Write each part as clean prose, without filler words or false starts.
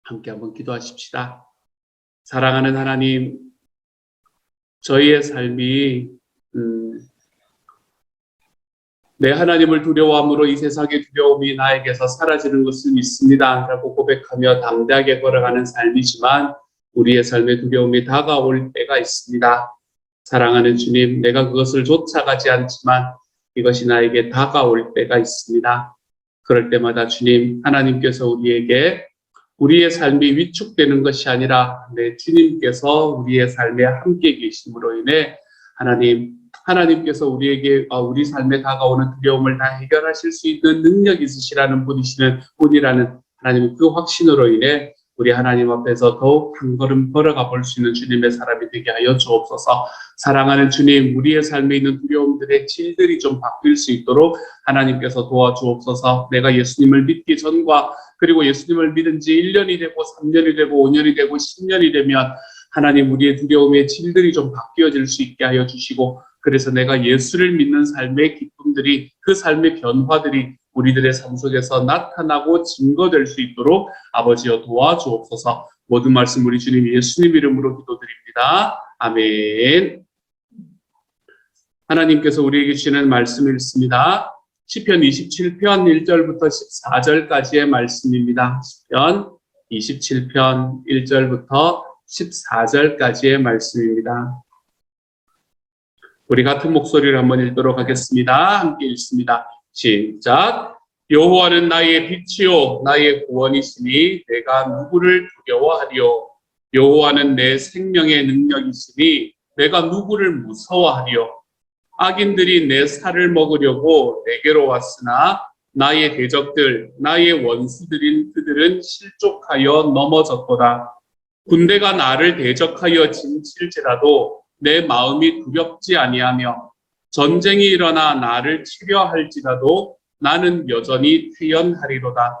함께 한번 기도하십시다. 사랑하는 하나님, 저희의 삶이 내 하나님을 두려워함으로 이 세상의 두려움이 나에게서 사라지는 것을 믿습니다 라고 고백하며 담대하게 걸어가는 삶이지만 우리의 삶의 두려움이 다가올 때가 있습니다. 사랑하는 주님, 내가 그것을 쫓아가지 않지만 이것이 나에게 다가올 때가 있습니다. 그럴 때마다 주님, 하나님께서 우리에게 우리의 삶이 위축되는 것이 아니라 내 주님께서 우리의 삶에 함께 계심으로 인해 하나님께서 우리에게 우리 삶에 다가오는 두려움을 다 해결하실 수 있는 능력이 있으시라는 분이라는 하나님의 그 확신으로 인해 우리 하나님 앞에서 더욱 한 걸음 걸어가 볼 수 있는 주님의 사람이 되게 하여 주옵소서. 사랑하는 주님, 우리의 삶에 있는 두려움들의 질들이 좀 바뀔 수 있도록 하나님께서 도와주옵소서. 내가 예수님을 믿기 전과 그리고 예수님을 믿은 지 1년이 되고 3년이 되고 5년이 되고 10년이 되면 하나님, 우리의 두려움의 질들이 좀 바뀌어질 수 있게 하여 주시고, 그래서 내가 예수를 믿는 삶의 기쁨들이, 그 삶의 변화들이 우리들의 삶 속에서 나타나고 증거될 수 있도록 아버지여 도와주옵소서. 모든 말씀 우리 주님 예수님 이름으로 기도드립니다. 아멘. 하나님께서 우리에게 주시는 말씀을 읽습니다. 시편 27편 1절부터 14절까지의 말씀입니다. 시편 27편 1절부터 14절까지의 말씀입니다. 우리 같은 목소리를 한번 읽도록 하겠습니다. 함께 읽습니다. 시작. 여호와는 나의 빛이요 나의 구원이시니 내가 누구를 두려워하리요. 여호와는 내 생명의 능력이시니 내가 누구를 무서워하리요. 악인들이 내 살을 먹으려고 내게로 왔으나 나의 대적들, 나의 원수들인 그들은 실족하여 넘어졌도다. 군대가 나를 대적하여 진칠지라도 내 마음이 두렵지 아니하며 전쟁이 일어나 나를 치려 할지라도 나는 여전히 태연하리로다.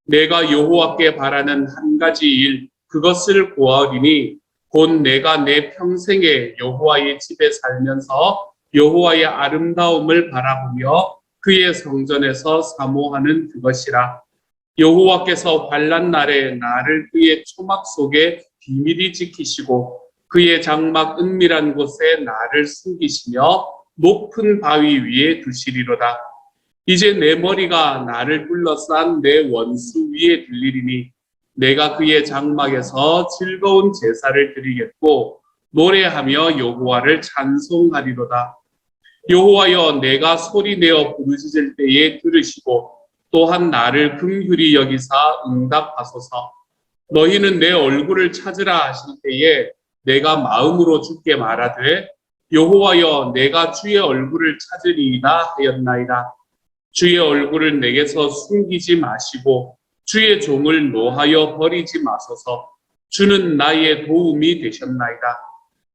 내가 여호와께 바라는 한 가지 일, 그것을 구하리니 곧 내가 내 평생에 여호와의 집에 살면서 여호와의 아름다움을 바라보며 그의 성전에서 사모하는 그것이라. 여호와께서 환난 날에 나를 그의 초막 속에 비밀히 지키시고 그의 장막 은밀한 곳에 나를 숨기시며 높은 바위 위에 두시리로다. 이제 내 머리가 나를 둘러싼 내 원수 위에 들리리니 내가 그의 장막에서 즐거운 제사를 드리겠고 노래하며 여호와를 찬송하리로다. 여호와여, 내가 소리내어 부르짖을 때에 들으시고 또한 나를 긍휼히 여기사 응답하소서. 너희는 내 얼굴을 찾으라 하실 때에 내가 마음으로 주께 말하되 여호와여, 내가 주의 얼굴을 찾으리이다 하였나이다. 주의 얼굴을 내게서 숨기지 마시고 주의 종을 노하여 버리지 마소서. 주는 나의 도움이 되셨나이다.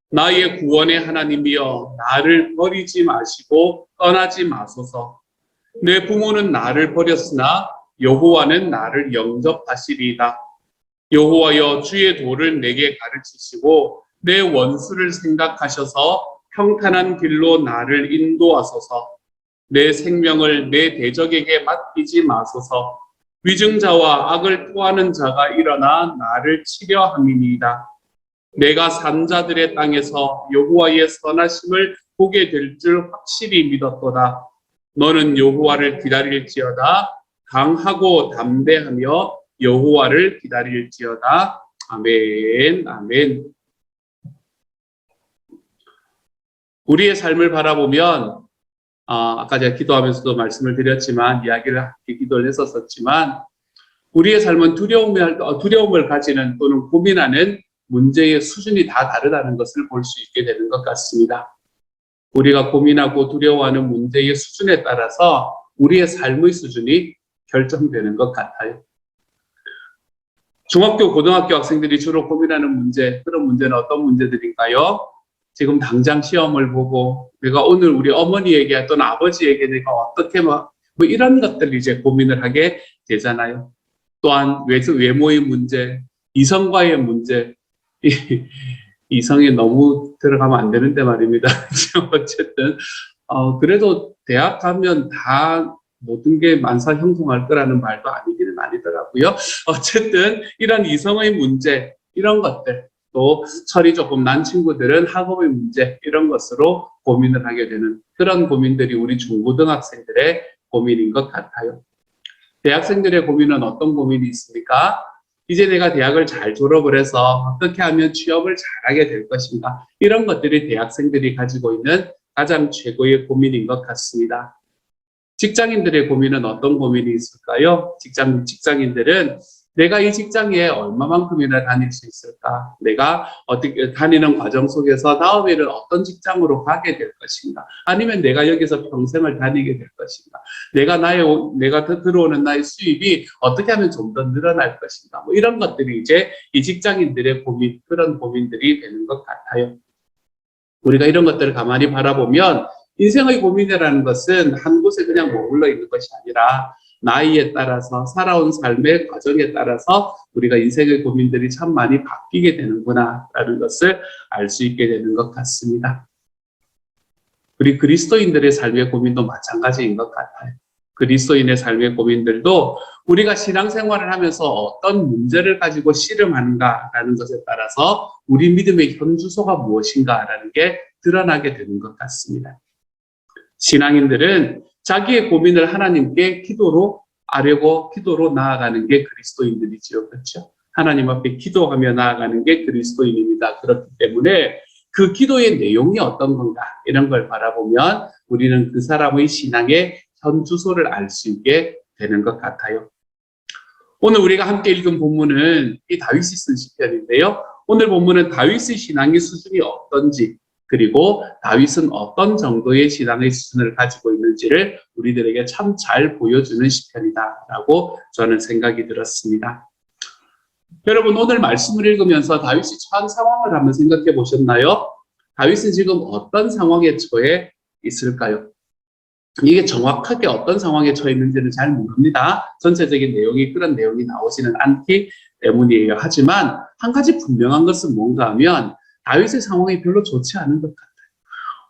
나의 구원의 하나님이여, 나를 버리지 마시고 떠나지 마소서. 내 부모는 나를 버렸으나 여호와는 나를 영접하시리이다. 여호와여, 주의 도를 내게 가르치시고 내 원수를 생각하셔서 평탄한 길로 나를 인도하소서. 내 생명을 내 대적에게 맡기지 마소서. 위증자와 악을 토하는 자가 일어나 나를 치려 함이니이다. 내가 산자들의 땅에서 여호와의 선하심을 보게 될 줄 확실히 믿었도다. 너는 여호와를 기다릴지어다. 강하고 담대하며 여호와를 기다릴지어다. 아멘. 아멘. 우리의 삶을 바라보면 아까 제가 기도하면서도 말씀을 드렸지만 이야기를 기도를 했었지만 우리의 삶은 두려움을 가지는 또는 고민하는 문제의 수준이 다 다르다는 것을 볼 수 있게 되는 것 같습니다. 우리가 고민하고 두려워하는 문제의 수준에 따라서 우리의 삶의 수준이 결정되는 것 같아요. 중학교, 고등학교 학생들이 주로 고민하는 문제, 그런 문제는 어떤 문제들인가요? 지금 당장 시험을 보고 내가 오늘 우리 어머니에게 또는 아버지에게 내가 어떻게 뭐 이런 것들 이제 고민을 하게 되잖아요. 또한 외모의 문제, 이성과의 문제, 이성이 너무 들어가면 안 되는데 말입니다. 어쨌든 그래도 대학 가면 다 모든 게 만사 형통할 거라는 말도 아니기는 아니더라고요. 어쨌든 이런 이성의 문제, 이런 것들, 또 철이 조금 난 친구들은 학업의 문제, 이런 것으로 고민을 하게 되는 그런 고민들이 우리 중고등학생들의 고민인 것 같아요. 대학생들의 고민은 어떤 고민이 있습니까? 이제 내가 대학을 잘 졸업을 해서 어떻게 하면 취업을 잘하게 될 것인가? 이런 것들이 대학생들이 가지고 있는 가장 최고의 고민인 것 같습니다. 직장인들의 고민은 어떤 고민이 있을까요? 직장인들은 내가 이 직장에 얼마만큼이나 다닐 수 있을까? 내가 어떻게 다니는 과정 속에서 다음에는 어떤 직장으로 가게 될 것인가? 아니면 내가 여기서 평생을 다니게 될 것인가? 내가 들어오는 나의 수입이 어떻게 하면 좀 더 늘어날 것인가? 뭐 이런 것들이 이제 이 직장인들의 고민, 그런 고민들이 되는 것 같아요. 우리가 이런 것들을 가만히 바라보면 인생의 고민이라는 것은 한 곳에 그냥 머물러 있는 것이 아니라 나이에 따라서 살아온 삶의 과정에 따라서 우리가 인생의 고민들이 참 많이 바뀌게 되는구나라는 것을 알 수 있게 되는 것 같습니다. 우리 그리스도인들의 삶의 고민도 마찬가지인 것 같아요. 그리스도인의 삶의 고민들도 우리가 신앙생활을 하면서 어떤 문제를 가지고 씨름하는가라는 것에 따라서 우리 믿음의 현주소가 무엇인가라는 게 드러나게 되는 것 같습니다. 신앙인들은 자기의 고민을 하나님께 기도로 나아가는 게 그리스도인들이지요. 그렇죠? 하나님 앞에 기도하며 나아가는 게 그리스도인입니다. 그렇기 때문에 그 기도의 내용이 어떤 건가 이런 걸 바라보면 우리는 그 사람의 신앙의 현주소를 알 수 있게 되는 것 같아요. 오늘 우리가 함께 읽은 본문은 이 다윗이 쓴 시편인데요. 오늘 본문은 다윗의 신앙의 수준이 어떤지, 그리고 다윗은 어떤 정도의 신앙의 수준을 가지고 있는지를 우리들에게 참 잘 보여주는 시편이다라고 저는 생각이 들었습니다. 여러분, 오늘 말씀을 읽으면서 다윗이 처한 상황을 한번 생각해 보셨나요? 다윗은 지금 어떤 상황에 처해 있을까요? 이게 정확하게 어떤 상황에 처해 있는지는 잘 모릅니다. 전체적인 내용이 그런 내용이 나오지는 않기 때문이에요. 하지만 한 가지 분명한 것은 뭔가 하면 다윗의 상황이 별로 좋지 않은 것 같아요.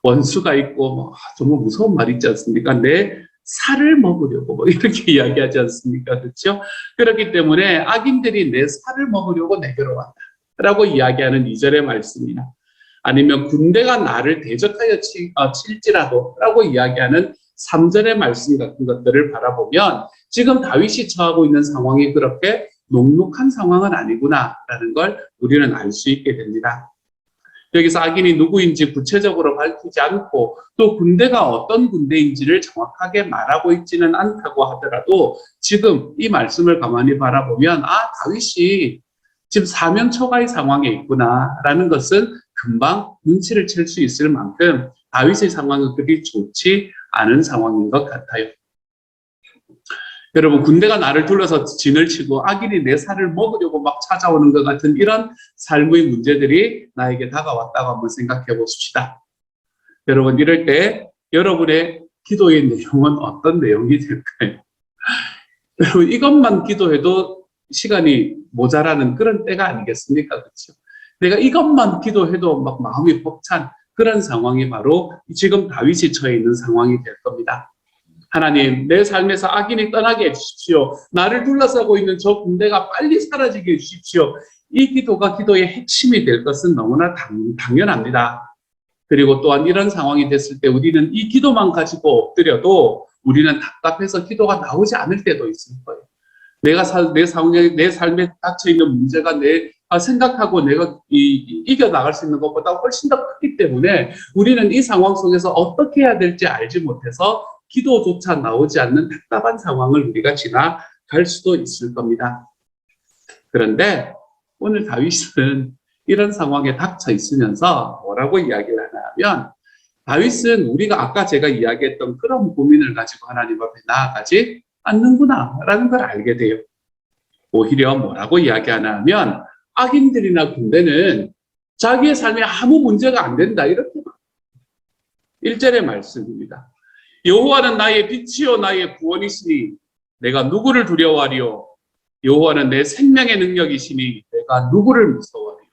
원수가 있고 정말 무서운 말 있지 않습니까? 내 살을 먹으려고 이렇게 이야기하지 않습니까? 그렇죠? 그렇기 때문에 악인들이 내 살을 먹으려고 내게로 왔다 라고 이야기하는 2절의 말씀이나 아니면 군대가 나를 대적하여 칠지라도 라고 이야기하는 3절의 말씀 같은 것들을 바라보면 지금 다윗이 처하고 있는 상황이 그렇게 녹록한 상황은 아니구나라는 걸 우리는 알 수 있게 됩니다. 여기서 악인이 누구인지 구체적으로 밝히지 않고 또 군대가 어떤 군대인지를 정확하게 말하고 있지는 않다고 하더라도 지금 이 말씀을 가만히 바라보면 다윗이 지금 사면초가의 상황에 있구나라는 것은 금방 눈치를 챌 수 있을 만큼 다윗의 상황은 그리 좋지 않은 상황인 것 같아요. 여러분, 군대가 나를 둘러서 진을 치고 악인이 내 살을 먹으려고 막 찾아오는 것 같은 이런 삶의 문제들이 나에게 다가왔다고 한번 생각해 보십시다. 여러분, 이럴 때 여러분의 기도의 내용은 어떤 내용이 될까요? 여러분, 이것만 기도해도 시간이 모자라는 그런 때가 아니겠습니까? 그렇죠? 내가 이것만 기도해도 막 마음이 벅찬 그런 상황이 바로 지금 다윗이 처해 있는 상황이 될 겁니다. 하나님, 내 삶에서 악인이 떠나게 해주십시오. 나를 둘러싸고 있는 저 군대가 빨리 사라지게 해주십시오. 이 기도가 기도의 핵심이 될 것은 너무나 당연합니다. 그리고 또한 이런 상황이 됐을 때 우리는 이 기도만 가지고 엎드려도 우리는 답답해서 기도가 나오지 않을 때도 있을 거예요. 내 삶에 닥쳐있는 문제가 생각하고 내가 이겨나갈 수 있는 것보다 훨씬 더 크기 때문에 우리는 이 상황 속에서 어떻게 해야 될지 알지 못해서 기도조차 나오지 않는 답답한 상황을 우리가 지나갈 수도 있을 겁니다. 그런데 오늘 다윗은 이런 상황에 닥쳐 있으면서 뭐라고 이야기를 하냐면 다윗은 우리가 아까 제가 이야기했던 그런 고민을 가지고 하나님 앞에 나아가지 않는구나 라는 걸 알게 돼요. 오히려 뭐라고 이야기하냐 하면 악인들이나 군대는 자기의 삶에 아무 문제가 안 된다 이렇게 1절의 말씀입니다. 여호와는 나의 빛이요 나의 구원이시니 내가 누구를 두려워하리요. 여호와는 내 생명의 능력이시니 내가 누구를 무서워하리요.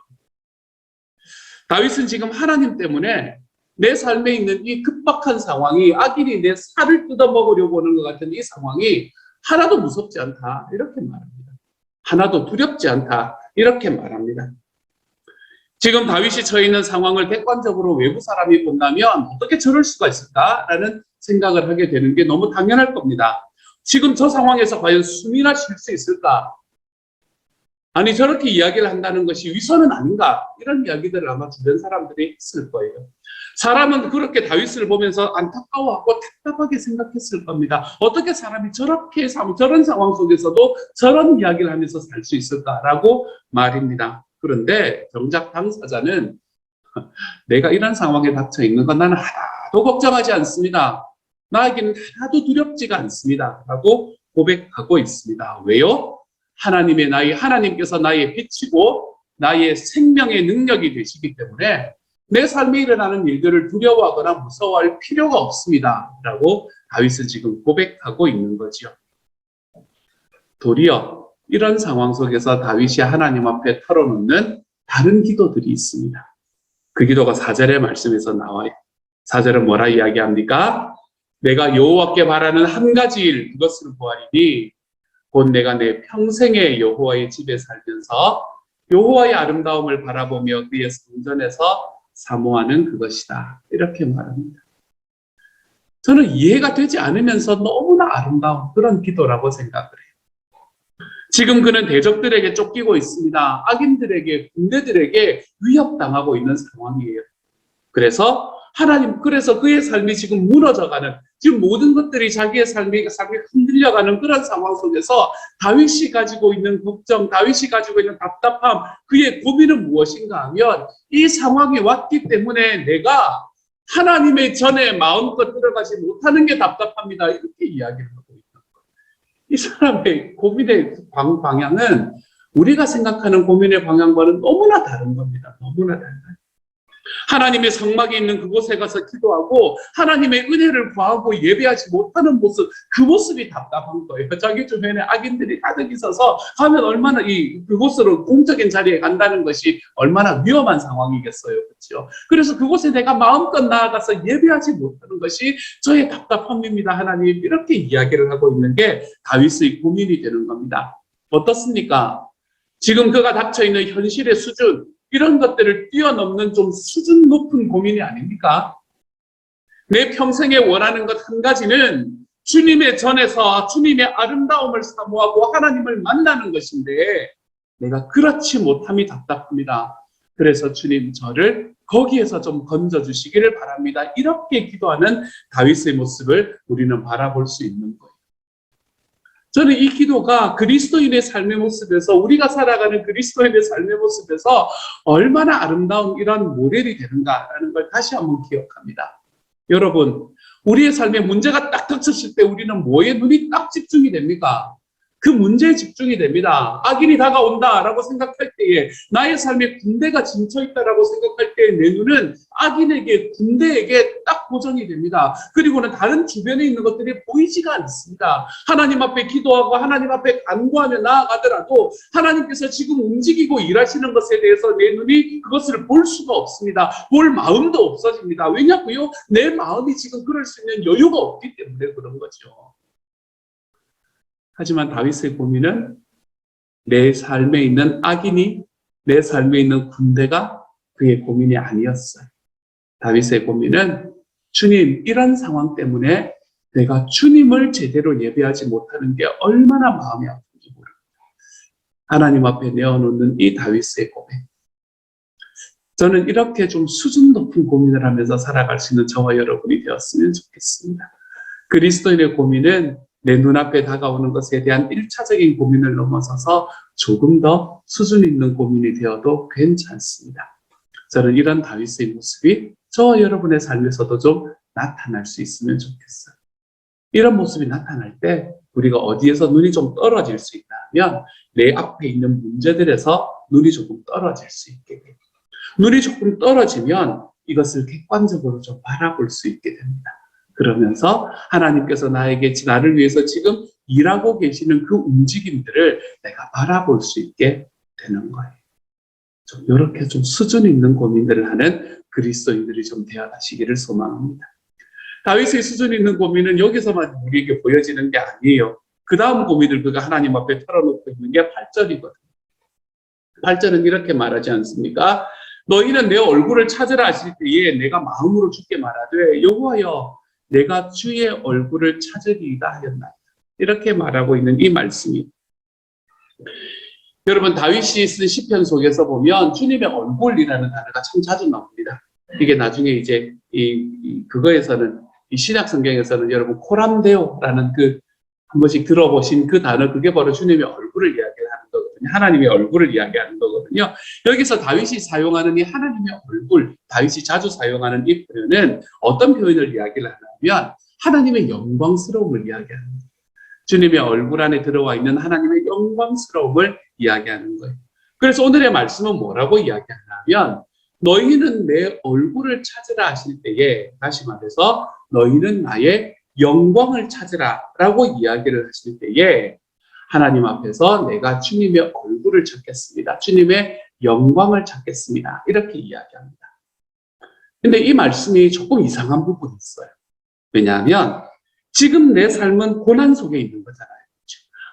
다윗은 지금 하나님 때문에 내 삶에 있는 이 급박한 상황이 악인이 내 살을 뜯어먹으려고 하는 것 같은 이 상황이 하나도 무섭지 않다. 이렇게 말합니다. 하나도 두렵지 않다. 이렇게 말합니다. 지금 다윗이 처해 있는 상황을 객관적으로 외부 사람이 본다면 어떻게 저럴 수가 있을까라는 생각을 하게 되는 게 너무 당연할 겁니다. 지금 저 상황에서 과연 숨이나 쉴 수 있을까? 아니 저렇게 이야기를 한다는 것이 위선은 아닌가? 이런 이야기들을 아마 주변 사람들이 했을 거예요. 사람은 그렇게 다윗을 보면서 안타까워하고 답답하게 생각했을 겁니다. 어떻게 사람이 저렇게 저런 상황 속에서도 저런 이야기를 하면서 살 수 있을까라고 말입니다. 그런데 정작 당사자는 내가 이런 상황에 닥쳐 있는 건 나는 하나도 걱정하지 않습니다. 나에게는 하나도 두렵지가 않습니다. 라고 고백하고 있습니다. 왜요? 하나님께서 나의 빛이고 나의 생명의 능력이 되시기 때문에 내 삶에 일어나는 일들을 두려워하거나 무서워할 필요가 없습니다. 라고 다윗은 지금 고백하고 있는 거죠. 도리어 이런 상황 속에서 다윗이 하나님 앞에 털어놓는 다른 기도들이 있습니다. 그 기도가 4절의 말씀에서 나와요. 4절은 뭐라 이야기합니까? 내가 여호와께 바라는 한 가지 일, 그것을 보아리니 곧 내가 내 평생에 여호와의 집에 살면서 여호와의 아름다움을 바라보며 그의 성전에서 사모하는 그것이다. 이렇게 말합니다. 저는 이해가 되지 않으면서 너무나 아름다운 그런 기도라고 생각을 해요. 지금 그는 대적들에게 쫓기고 있습니다. 악인들에게, 군대들에게 위협당하고 있는 상황이에요. 그래서 그의 삶이 지금 무너져가는, 지금 모든 것들이 자기의 삶이 흔들려가는 그런 상황 속에서 다윗이 가지고 있는 걱정, 다윗이 가지고 있는 답답함, 그의 고민은 무엇인가 하면 이 상황이 왔기 때문에 내가 하나님의 전에 마음껏 들어가지 못하는 게 답답합니다. 이렇게 이야기를 하고 있는 거예요. 이 사람의 고민의 방향은 우리가 생각하는 고민의 방향과는 너무나 다른 겁니다. 너무나 달라요. 하나님의 성막이 있는 그곳에 가서 기도하고 하나님의 은혜를 구하고 예배하지 못하는 모습, 그 모습이 답답한 거예요. 자기 주변에 악인들이 가득 있어서 가면 얼마나 그곳으로 공적인 자리에 간다는 것이 얼마나 위험한 상황이겠어요. 그렇죠? 그래서 그곳에 내가 마음껏 나아가서 예배하지 못하는 것이 저의 답답함입니다. 하나님, 이렇게 이야기를 하고 있는 게 다윗의 고민이 되는 겁니다. 어떻습니까? 지금 그가 닥쳐있는 현실의 수준, 이런 것들을 뛰어넘는 좀 수준 높은 고민이 아닙니까? 내 평생에 원하는 것 한 가지는 주님의 전에서 주님의 아름다움을 사모하고 하나님을 만나는 것인데 내가 그렇지 못함이 답답합니다. 그래서 주님 저를 거기에서 좀 건져주시기를 바랍니다. 이렇게 기도하는 다윗의 모습을 우리는 바라볼 수 있는 거예요. 저는 이 기도가 그리스도인의 삶의 모습에서, 우리가 살아가는 그리스도인의 삶의 모습에서 얼마나 아름다운 이런 모델이 되는가라는 걸 다시 한번 기억합니다. 여러분, 우리의 삶에 문제가 딱 닥쳤을 때 우리는 뭐에 눈이 딱 집중이 됩니까? 그 문제에 집중이 됩니다. 악인이 다가온다라고 생각할 때에, 나의 삶에 군대가 진쳐있다라고 생각할 때에 내 눈은 악인에게, 군대에게 딱 고정이 됩니다. 그리고는 다른 주변에 있는 것들이 보이지가 않습니다. 하나님 앞에 기도하고 하나님 앞에 간구하며 나아가더라도 하나님께서 지금 움직이고 일하시는 것에 대해서 내 눈이 그것을 볼 수가 없습니다. 볼 마음도 없어집니다. 왜냐고요? 내 마음이 지금 그럴 수 있는 여유가 없기 때문에 그런 거죠. 하지만 다윗의 고민은 내 삶에 있는 악인이, 내 삶에 있는 군대가 그의 고민이 아니었어요. 다윗의 고민은 주님, 이런 상황 때문에 내가 주님을 제대로 예배하지 못하는 게 얼마나 마음이 아픈지 모릅니다. 하나님 앞에 내어놓는 이 다윗의 고백. 저는 이렇게 좀 수준 높은 고민을 하면서 살아갈 수 있는 저와 여러분이 되었으면 좋겠습니다. 그리스도인의 고민은 내 눈앞에 다가오는 것에 대한 1차적인 고민을 넘어서서 조금 더 수준 있는 고민이 되어도 괜찮습니다. 저는 이런 다윗의 모습이 저와 여러분의 삶에서도 좀 나타날 수 있으면 좋겠어요. 이런 모습이 나타날 때 우리가 어디에서 눈이 좀 떨어질 수 있다 하면 내 앞에 있는 문제들에서 눈이 조금 떨어질 수 있게 됩니다. 눈이 조금 떨어지면 이것을 객관적으로 좀 바라볼 수 있게 됩니다. 그러면서 하나님께서 나를 위해서 지금 일하고 계시는 그 움직임들을 내가 바라볼 수 있게 되는 거예요. 좀 이렇게 좀 수준 있는 고민들을 하는 그리스도인들이 좀 되어가시기를 소망합니다. 다윗의 수준 있는 고민은 여기서만 우리에게 보여지는 게 아니에요. 그 다음 고민을 그가 하나님 앞에 털어놓고 있는 게 8절이거든요. 8절은 이렇게 말하지 않습니까? 너희는 내 얼굴을 찾으라 하실 때에 내가 마음으로 주께 말하되 여호와여 내가 주의 얼굴을 찾으리이다 하였나이다. 이렇게 말하고 있는 이 말씀이, 여러분 다윗이 쓴 시편 속에서 보면 주님의 얼굴이라는 단어가 참 자주 나옵니다. 이게 나중에 이제 그거에서는 이 신약 성경에서는 여러분 코람데오라는 그 한 번씩 들어보신 그 단어, 그게 바로 주님의 얼굴을 이야기하는 거거든요. 하나님의 얼굴을 이야기하는 거거든요. 여기서 다윗이 사용하는 이 하나님의 얼굴, 다윗이 자주 사용하는 이 표현은 어떤 표현을 이야기를 하냐면 하나님의 영광스러움을 이야기하는 거예요. 주님의 얼굴 안에 들어와 있는 하나님의 영광스러움을 이야기하는 거예요. 그래서 오늘의 말씀은 뭐라고 이야기하냐면 너희는 내 얼굴을 찾으라 하실 때에, 다시 말해서 너희는 나의 영광을 찾으라 라고 이야기를 하실 때에 하나님 앞에서 내가 주님의 얼굴을 찾겠습니다. 주님의 영광을 찾겠습니다. 이렇게 이야기합니다. 근데 이 말씀이 조금 이상한 부분이 있어요. 왜냐하면 지금 내 삶은 고난 속에 있는 거잖아요.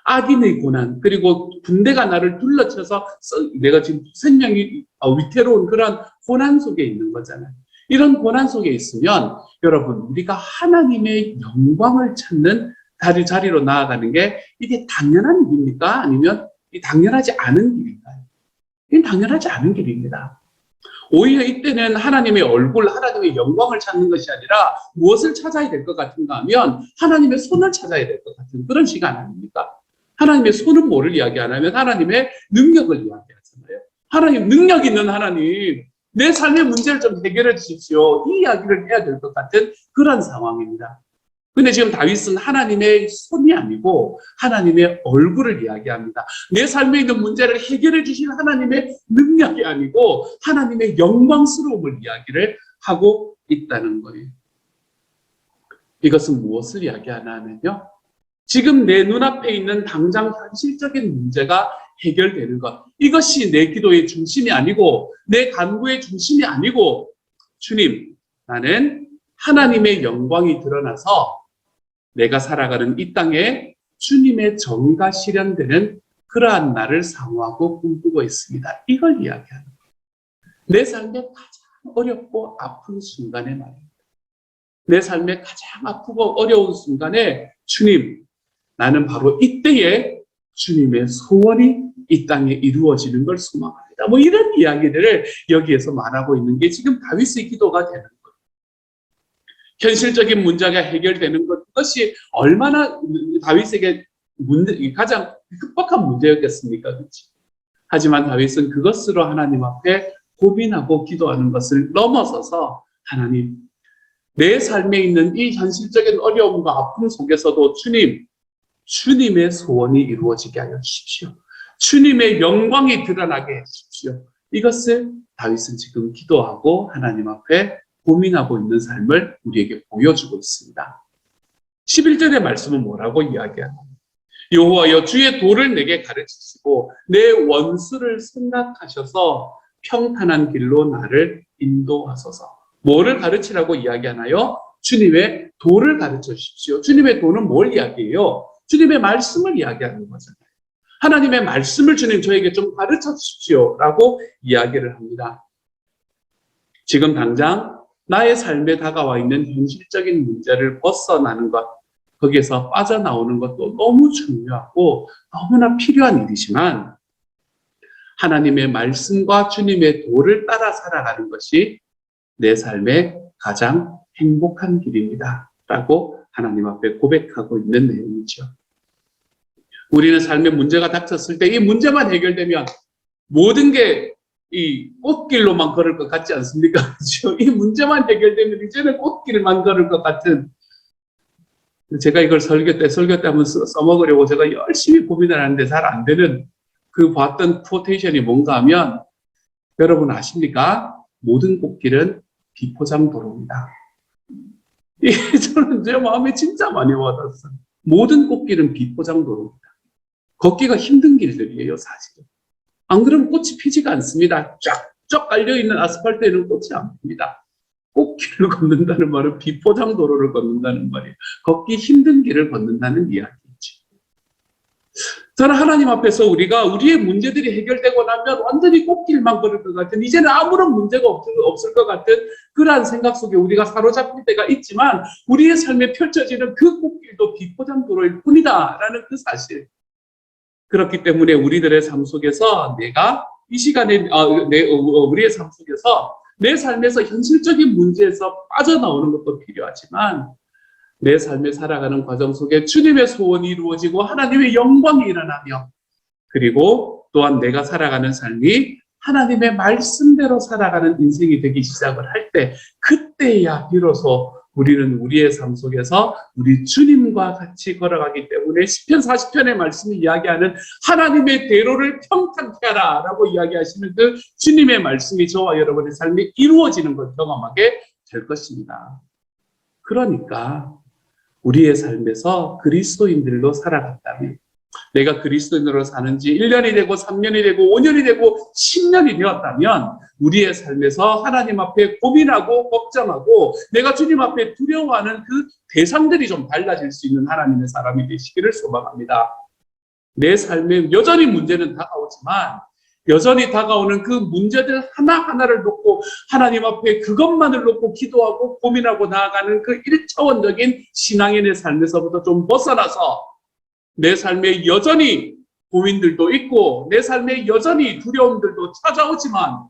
악인의 고난, 그리고 군대가 나를 둘러쳐서 내가 지금 생명이 위태로운 그런 고난 속에 있는 거잖아요. 이런 고난 속에 있으면 여러분 우리가 하나님의 영광을 찾는 자리로 나아가는 게 이게 당연한 일입니까? 아니면 당연하지 않은 길인가요? 이건 당연하지 않은 길입니다. 오히려 이때는 하나님의 얼굴, 하나님의 영광을 찾는 것이 아니라 무엇을 찾아야 될 것 같은가 하면 하나님의 손을 찾아야 될 것 같은 그런 시간 아닙니까? 하나님의 손은 뭐를 이야기하냐면 하나님의 능력을 이야기하잖아요. 하나님, 능력 있는 하나님, 내 삶의 문제를 좀 해결해 주십시오. 이 이야기를 해야 될 것 같은 그런 상황입니다. 근데 지금 다윗은 하나님의 손이 아니고 하나님의 얼굴을 이야기합니다. 내 삶에 있는 문제를 해결해 주실 하나님의 능력이 아니고 하나님의 영광스러움을 이야기를 하고 있다는 거예요. 이것은 무엇을 이야기하냐면요, 지금 내 눈앞에 있는 당장 현실적인 문제가 해결되는 것, 이것이 내 기도의 중심이 아니고 내 간구의 중심이 아니고 주님, 나는 하나님의 영광이 드러나서 내가 살아가는 이 땅에 주님의 정의가 실현되는 그러한 날을 사모하고 꿈꾸고 있습니다. 이걸 이야기하는 거예요. 내 삶의 가장 어렵고 아픈 순간에 말입니다. 내 삶의 가장 아프고 어려운 순간에 주님, 나는 바로 이때에 주님의 소원이 이 땅에 이루어지는 걸 소망합니다. 뭐 이런 이야기들을 여기에서 말하고 있는 게 지금 다윗의 기도가 되는 거예요. 현실적인 문제가 해결되는 것, 그것이 얼마나 다윗에게 가장 급박한 문제였겠습니까? 그렇지? 하지만 다윗은 그것으로 하나님 앞에 고민하고 기도하는 것을 넘어서서 하나님, 내 삶에 있는 이 현실적인 어려움과 아픔 속에서도 주님, 주님의 소원이 이루어지게 하여 주십시오. 주님의 영광이 드러나게 해 주십시오. 이것을 다윗은 지금 기도하고 하나님 앞에 고민하고 있는 삶을 우리에게 보여주고 있습니다. 11절의 말씀은 뭐라고 이야기하나요? 여호와여 주의 도를 내게 가르치시고 내 원수를 생각하셔서 평탄한 길로 나를 인도하소서. 뭐를 가르치라고 이야기하나요? 주님의 도를 가르쳐 주십시오. 주님의 도는 뭘 이야기해요? 주님의 말씀을 이야기하는 거잖아요. 하나님의 말씀을 주님 저에게 좀 가르쳐 주십시오 라고 이야기를 합니다. 지금 당장 나의 삶에 다가와 있는 현실적인 문제를 벗어나는 것, 거기에서 빠져나오는 것도 너무 중요하고 너무나 필요한 일이지만 하나님의 말씀과 주님의 도를 따라 살아가는 것이 내 삶의 가장 행복한 길입니다 라고 하나님 앞에 고백하고 있는 내용이죠. 우리는 삶에 문제가 닥쳤을 때 이 문제만 해결되면 모든 게 이 꽃길로만 걸을 것 같지 않습니까? 그렇죠? 이 문제만 해결되면 이제는 꽃길만 걸을 것 같은, 제가 이걸 설교 때 한번 써먹으려고 제가 열심히 고민을 하는데 잘 안 되는 그 봤던 쿼테이션이 뭔가 하면, 여러분 아십니까? 모든 꽃길은 비포장도로입니다. 저는 제 마음에 진짜 많이 와닿았어요. 모든 꽃길은 비포장도로입니다. 걷기가 힘든 길들이에요, 사실은. 안 그러면 꽃이 피지가 않습니다. 쫙 깔려있는 아스팔트에는 꽃이 안 핍니다. 꽃길을 걷는다는 말은 비포장 도로를 걷는다는 말이에요. 걷기 힘든 길을 걷는다는 이야기이죠. 저는 하나님 앞에서 우리가 우리의 문제들이 해결되고 나면 완전히 꽃길만 걸을 것 같은, 이제는 아무런 문제가 없을 것 같은 그러한 생각 속에 우리가 사로잡힐 때가 있지만, 우리의 삶에 펼쳐지는 그 꽃길도 비포장 도로일 뿐이다라는 그 사실. 그렇기 때문에 우리들의 삶 속에서 내가 이 시간에 우리의 삶 속에서 내 삶에서 현실적인 문제에서 빠져나오는 것도 필요하지만, 내 삶에 살아가는 과정 속에 주님의 소원이 이루어지고 하나님의 영광이 일어나며, 그리고 또한 내가 살아가는 삶이 하나님의 말씀대로 살아가는 인생이 되기 시작을 할 때, 그때야 비로소 우리는 우리의 삶 속에서 우리 주님과 같이 걸어가기 때문에 시편 40편의 말씀이 이야기하는 하나님의 대로를 평탄케 하라 라고 이야기하시는 그 주님의 말씀이 저와 여러분의 삶에 이루어지는 걸 경험하게 될 것입니다. 그러니까 우리의 삶에서 그리스도인들로 살아갔다면, 내가 그리스도인으로 사는 지 1년이 되고 3년이 되고 5년이 되고 10년이 되었다면, 우리의 삶에서 하나님 앞에 고민하고 걱정하고 내가 주님 앞에 두려워하는 그 대상들이 좀 달라질 수 있는 하나님의 사람이 되시기를 소망합니다. 내 삶에 여전히 문제는 다가오지만, 여전히 다가오는 그 문제들 하나하나를 놓고 하나님 앞에 그것만을 놓고 기도하고 고민하고 나아가는 그 1차원적인 신앙의 내 삶에서부터 좀 벗어나서, 내 삶에 여전히 고민들도 있고 내 삶에 여전히 두려움들도 찾아오지만,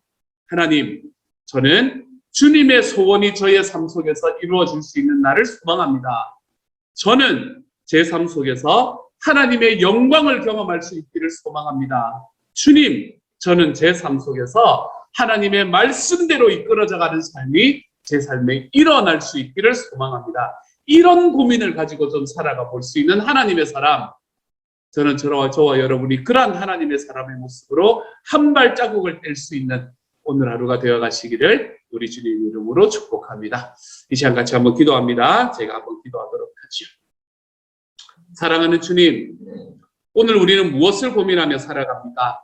하나님, 저는 주님의 소원이 저의 삶 속에서 이루어질 수 있는 날을 소망합니다. 저는 제 삶 속에서 하나님의 영광을 경험할 수 있기를 소망합니다. 주님, 저는 제 삶 속에서 하나님의 말씀대로 이끌어져가는 삶이 제 삶에 일어날 수 있기를 소망합니다. 이런 고민을 가지고 좀 살아가 볼 수 있는 하나님의 사람, 저는 저와 여러분이 그러한 하나님의 사람의 모습으로 한 발자국을 뗄 수 있는 오늘 하루가 되어 가시기를 우리 주님 이름으로 축복합니다. 이 시간 같이 한번 기도합니다. 제가 한번 기도하도록 하죠. 사랑하는 주님, 오늘 우리는 무엇을 고민하며 살아갑니까?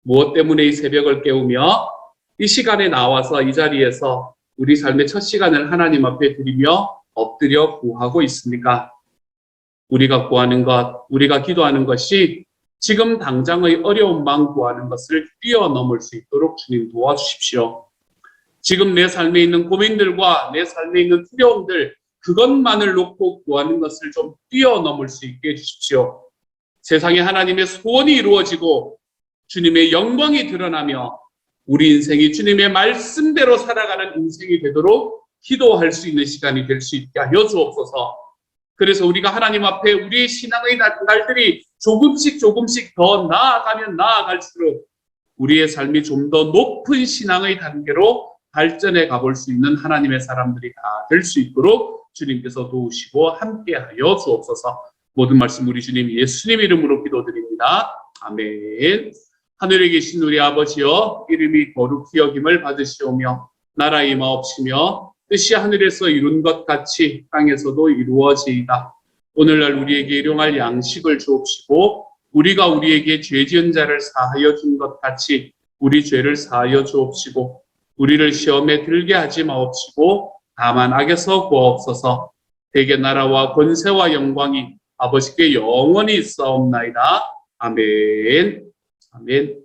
무엇 때문에 이 새벽을 깨우며 이 시간에 나와서 이 자리에서 우리 삶의 첫 시간을 하나님 앞에 드리며 엎드려 구하고 있습니까? 우리가 구하는 것, 우리가 기도하는 것이 지금 당장의 어려움만 구하는 것을 뛰어넘을 수 있도록 주님 도와주십시오. 지금 내 삶에 있는 고민들과 내 삶에 있는 두려움들, 그것만을 놓고 구하는 것을 좀 뛰어넘을 수 있게 해주십시오. 세상에 하나님의 소원이 이루어지고 주님의 영광이 드러나며 우리 인생이 주님의 말씀대로 살아가는 인생이 되도록 기도할 수 있는 시간이 될 수 있게 하여 주옵소서. 그래서 우리가 하나님 앞에 우리의 신앙의 날들이 조금씩 더 나아가면 나아갈수록 우리의 삶이 좀 더 높은 신앙의 단계로 발전해 가볼 수 있는 하나님의 사람들이 다 될 수 있도록 주님께서 도우시고 함께하여 주옵소서. 모든 말씀 우리 주님 예수님 이름으로 기도드립니다. 아멘. 하늘에 계신 우리 아버지여, 이름이 거룩히 여김을 받으시오며 나라의 임하옵시며 뜻이 하늘에서 이룬 것 같이 땅에서도 이루어지이다. 오늘날 우리에게 일용할 양식을 주옵시고 우리가 우리에게 죄 지은 자를 사하여 준 것 같이 우리 죄를 사하여 주옵시고 우리를 시험에 들게 하지 마옵시고 다만 악에서 구하옵소서. 대개 나라와 권세와 영광이 아버지께 영원히 있사옵나이다. 아멘. 아멘.